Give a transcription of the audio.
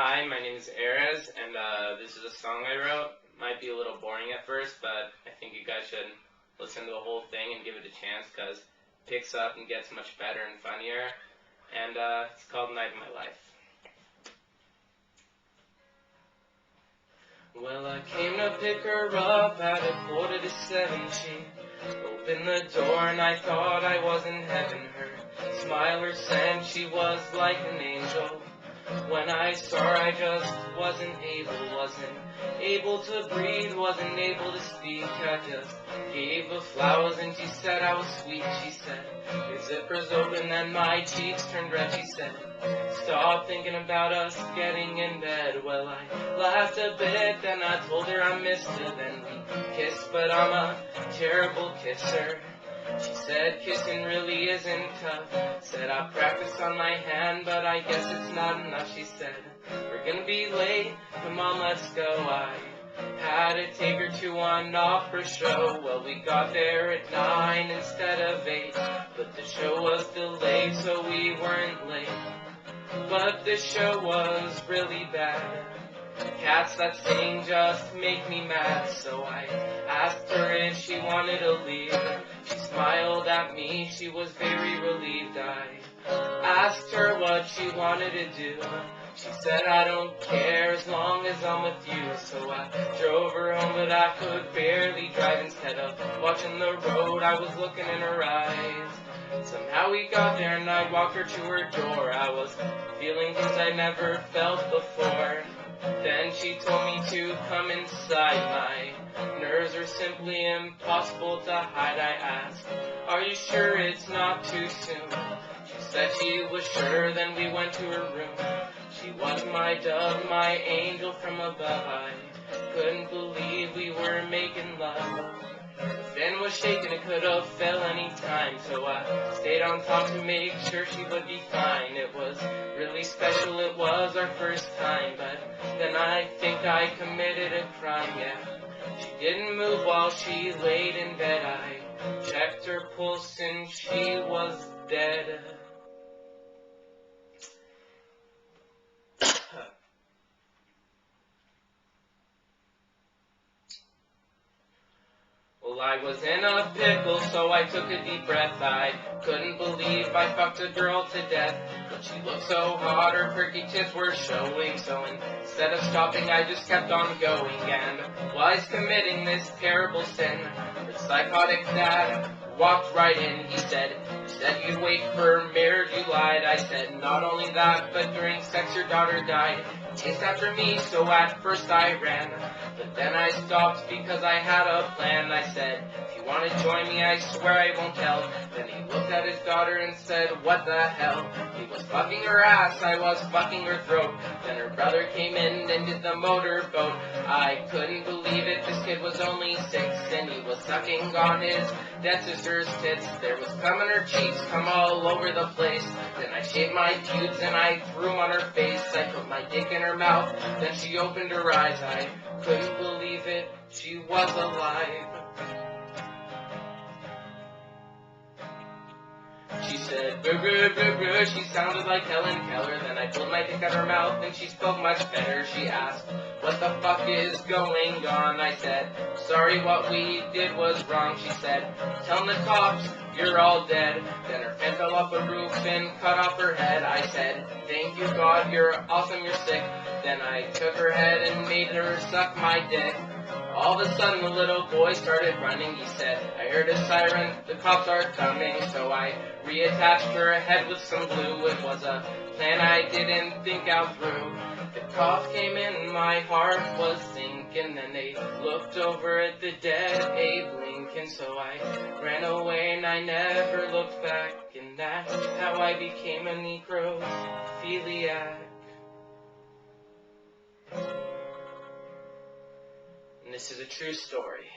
Hi, my name is Erez, and this is a song I wrote. Might be a little boring at first, but I think you guys should listen to the whole thing and give it a chance, because it picks up and gets much better and funnier. And it's called Night of My Life. Well, I came to pick her up at 6:45. She opened the door and I thought I was in heaven. Her smile, her scent, she was like an angel. When I saw her, I just wasn't able to breathe, wasn't able to speak. I just gave her flowers and she said I was sweet. She said, your zipper's open and my cheeks turned red. She said, stop thinking about us getting in bed. Well, I laughed a bit, then I told her I missed her. Then we kissed, but I'm a terrible kisser. She said kissing really isn't tough. Said I practiced on my hand, but I guess it's not enough. She said, we're gonna be late, come on let's go. I had to take her to an opera show. Well, we got there at 9 instead of 8, but the show was delayed so we weren't late. But the show was really bad. Cats that sing just make me mad. So I asked her if she wanted to leave. She smiled at me, she was very relieved. I asked her what she wanted to do. She said, I don't care as long as I'm with you. So I drove her home, but I could barely drive. Instead of watching the road, I was looking in her eyes. Somehow we got there and I walked her to her door. I was feeling things I never felt before. Then she told me to come inside. My nerves are simply impossible to hide. I asked, are you sure it's not too soon? She said she was sure, then we went to her room. She was my dove, my angel from above. I couldn't believe we were making love. The fan was shaking, it could have fell any time. So I stayed on top to make sure she would be fine. It was really special, it was our first time. But then I think I committed a crime, yeah. She didn't move while she laid in bed. I checked her pulse and she was dead. Well, I was in a pickle, so I took a deep breath. I couldn't believe I fucked a girl to death. But she looked so hot, her perky tits were showing. So instead of stopping, I just kept on going. And was committing this terrible sin. The psychotic dad walked right in. He said, you said you'd wait for marriage, you lied. I said, not only that, but during sex your daughter died. Chased after me, so at first I ran, but then I stopped because I had a plan. I said, if you want to join me, I swear I won't tell. Then he looked at his daughter and said, what the hell? He was fucking her ass, I was fucking her throat. Then her brother came in and did the motorboat. I couldn't believe it, this kid was only 6, and he was sucking on his dead sister's tits. There was cum in her cheeks, cum all over the place. Then I shaved my pubes and I threw them on her face. I put my dick in her mouth, then she opened her eyes. I couldn't believe it, she was alive. She said, brr, brr, brr, brr. She sounded like Helen Keller. Then I pulled my dick out her mouth and she spoke much better. She asked, what the fuck is going on? I said, sorry, what we did was wrong. She said, tell the cops you're all dead. Then her fan fell off the roof and cut off her head. I said, thank you God, you're awesome, you're sick. Then I took her head and made her suck my dick. All of a sudden the little boy started running. He said, I heard a siren, the cops are coming. So I reattached her head with some glue. It was a plan I didn't think out through. The cops came in, my heart was sinking. Then they looked over at the dead Abe Lincoln. So I ran away and I never looked back. And that's how I became a necrophiliac. And this is a true story.